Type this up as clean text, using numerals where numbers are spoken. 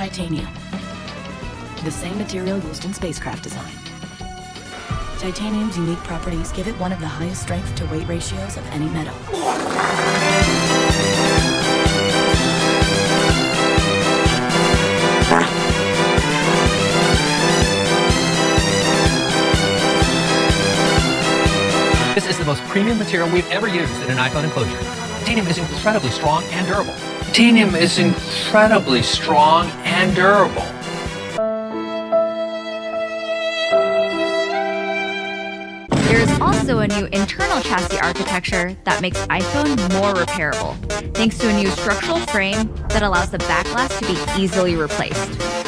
titanium, the same material used in spacecraft design. Titanium's unique properties give it one of the highest strength-to-weight ratios of any metal. This is the most premium material we've ever used in an iPhone enclosure. Titanium is incredibly strong and durable. Titanium is incredibly strong and durable. There's also a new internal chassis architecture that makes iPhone more repairable, thanks to a new structural frame that allows the back glass to be easily replaced.